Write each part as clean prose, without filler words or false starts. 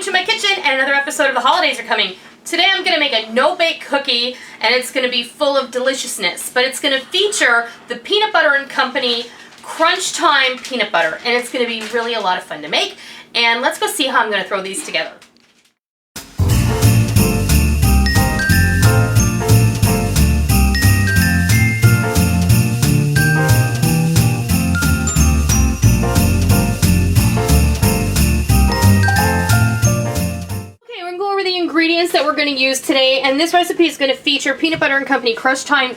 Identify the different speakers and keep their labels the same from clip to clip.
Speaker 1: to my kitchen and another episode of The Holidays Are Coming. Today I'm going to make a no-bake cookie and it's going to be full of deliciousness, but it's going to feature the Peanut Butter and Company Crunch Time peanut butter, and it's going to be really a lot of fun to make. And let's go see how I'm going to throw these together. Ingredients that we're going to use today, and this recipe is going to feature Peanut Butter and Company Crunch Time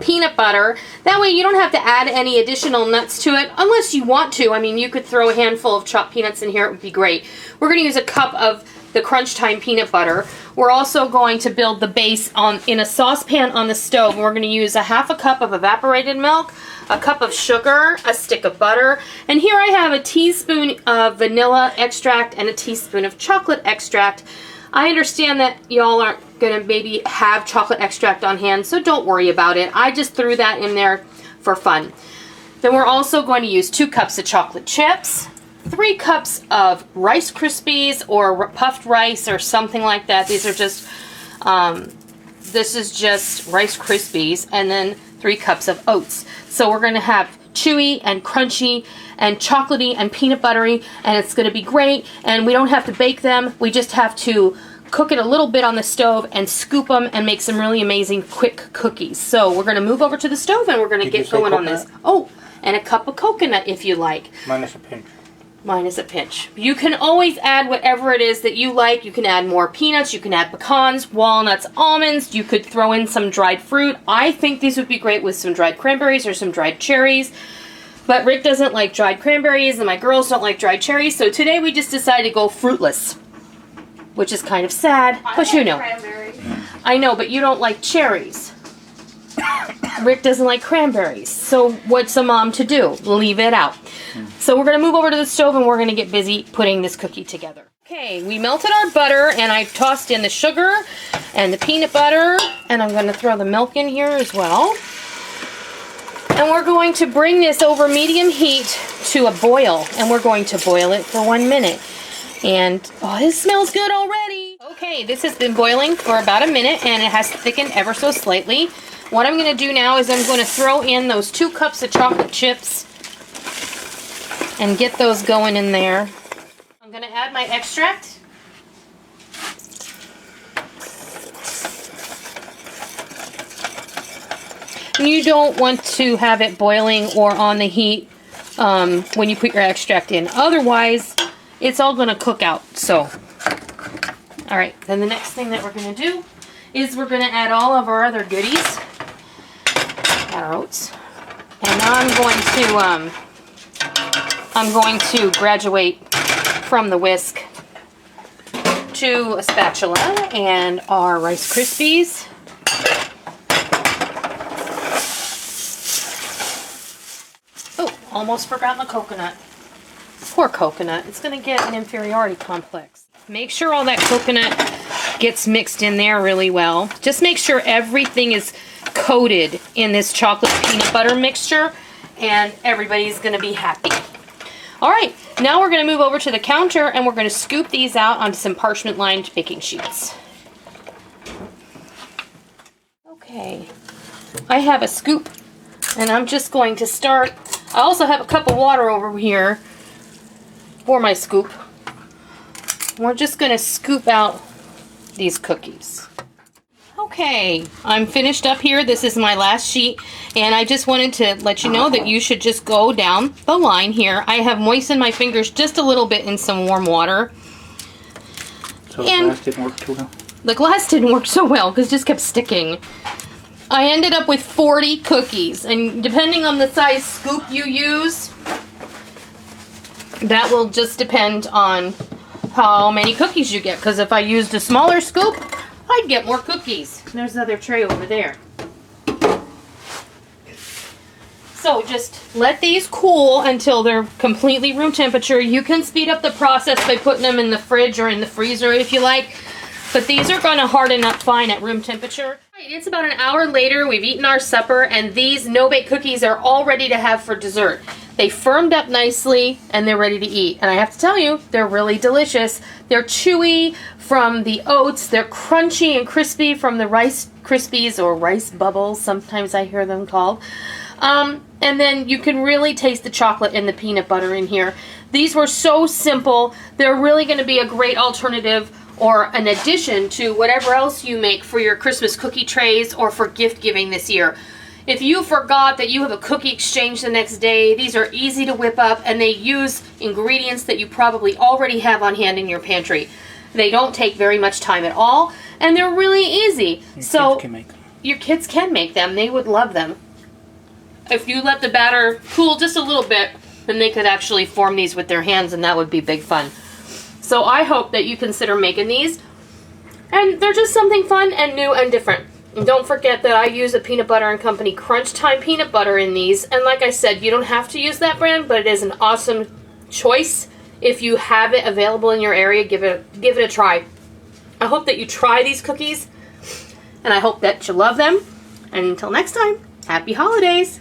Speaker 1: peanut butter. That way you don't have to add any additional nuts to it unless you want to. I mean, you could throw a handful of chopped peanuts in here, it would be great. We're going to use a cup of the Crunch Time peanut butter. We're also going to build the base in a saucepan on the stove. We're going to use a half a cup of evaporated milk, a cup of sugar, a stick of butter, and here I have a teaspoon of vanilla extract and a teaspoon of chocolate extract. I understand that y'all aren't going to maybe have chocolate extract on hand, so don't worry about it. I just threw that in there for fun. Then we're also going to use 2 cups of chocolate chips, 3 cups of Rice Krispies or puffed rice or something like that. These are just, this is just Rice Krispies, and then 3 cups of oats. So we're going to have chewy and crunchy and chocolatey and peanut buttery, and it's going to be great. And we don't have to bake them. We just have to cook it a little bit on the stove and scoop them and make some really amazing quick cookies. So we're going to move over to the stove and we're going to get going on this. Oh, and a cup of coconut if you like.
Speaker 2: Minus a pinch.
Speaker 1: Minus a pinch. You can always add whatever it is that you like. You can add more peanuts, you can add pecans, walnuts, almonds, you could throw in some dried fruit. I think these would be great with some dried cranberries or some dried cherries. But Rick doesn't like dried cranberries and my girls don't like dried cherries, so today we just decided to go fruitless. Which is kind of sad, but you know.
Speaker 3: Cranberries.
Speaker 1: I know, but you don't like cherries. Rick doesn't like cranberries. So what's a mom to do? Leave it out. So we're going to move over to the stove and we're going to get busy putting this cookie together. Okay, we melted our butter and I tossed in the sugar and the peanut butter, and I'm going to throw the milk in here as well. And we're going to bring this over medium heat to a boil, and we're going to boil it for 1 minute. And oh, this smells good already. Okay, this has been boiling for about a minute and it has thickened ever so slightly. What I'm going to do now is I'm going to throw in those 2 cups of chocolate chips and get those going in there. I'm going to add my extract. And you don't want to have it boiling or on the heat when you put your extract in. Otherwise, it's all going to cook out. So, alright, then the next thing that we're going to do is we're going to add all of our other goodies. Our oats. And now I'm going to graduate from the whisk to a spatula and our Rice Krispies. Oh, almost forgot the coconut. Poor coconut. It's going to get an inferiority complex. Make sure all that coconut gets mixed in there really well. Just make sure everything is coated in this chocolate peanut butter mixture and everybody's going to be happy. Alright, now we're going to move over to the counter and we're going to scoop these out onto some parchment lined baking sheets. Okay, I have a scoop and I'm just going to start. I also have a cup of water over here for my scoop. We're just going to scoop out these cookies. Okay, I'm finished up here. This is my last sheet, and I just wanted to let you know that you should just go down the line here. I have moistened my fingers just a little bit in some warm water.
Speaker 2: So the glass didn't work too well? The
Speaker 1: glass didn't work so well because it just kept sticking. I ended up with 40 cookies, and depending on the size scoop you use, that will just depend on how many cookies you get, because if I used a smaller scoop, I'd get more cookies. There's another tray over there. So just let these cool until they're completely room temperature. You can speed up the process by putting them in the fridge or in the freezer if you like, but these are going to harden up fine at room temperature. It's about an hour later. We've eaten our supper, and these no-bake cookies are all ready to have for dessert. They firmed up nicely and they're ready to eat. And I have to tell you, they're really delicious. They're chewy from the oats. They're crunchy and crispy from the Rice Krispies or Rice Bubbles, sometimes I hear them called. And then you can really taste the chocolate and the peanut butter in here. These were so simple. They're really going to be a great alternative or an addition to whatever else you make for your Christmas cookie trays or for gift giving this year. If you forgot that you have a cookie exchange the next day, these are easy to whip up and they use ingredients that you probably already have on hand in your pantry. They don't take very much time at all and they're really easy. So
Speaker 2: Kids can make them.
Speaker 1: Your kids can make them. They would love them. If you let the batter cool just a little bit, then they could actually form these with their hands and that would be big fun. So I hope that you consider making these. And they're just something fun and new and different. And don't forget that I use a Peanut Butter and Company Crunch Time peanut butter in these. And like I said, you don't have to use that brand, but it is an awesome choice. If you have it available in your area, give it a try. I hope that you try these cookies, and I hope that you love them. And until next time, happy holidays!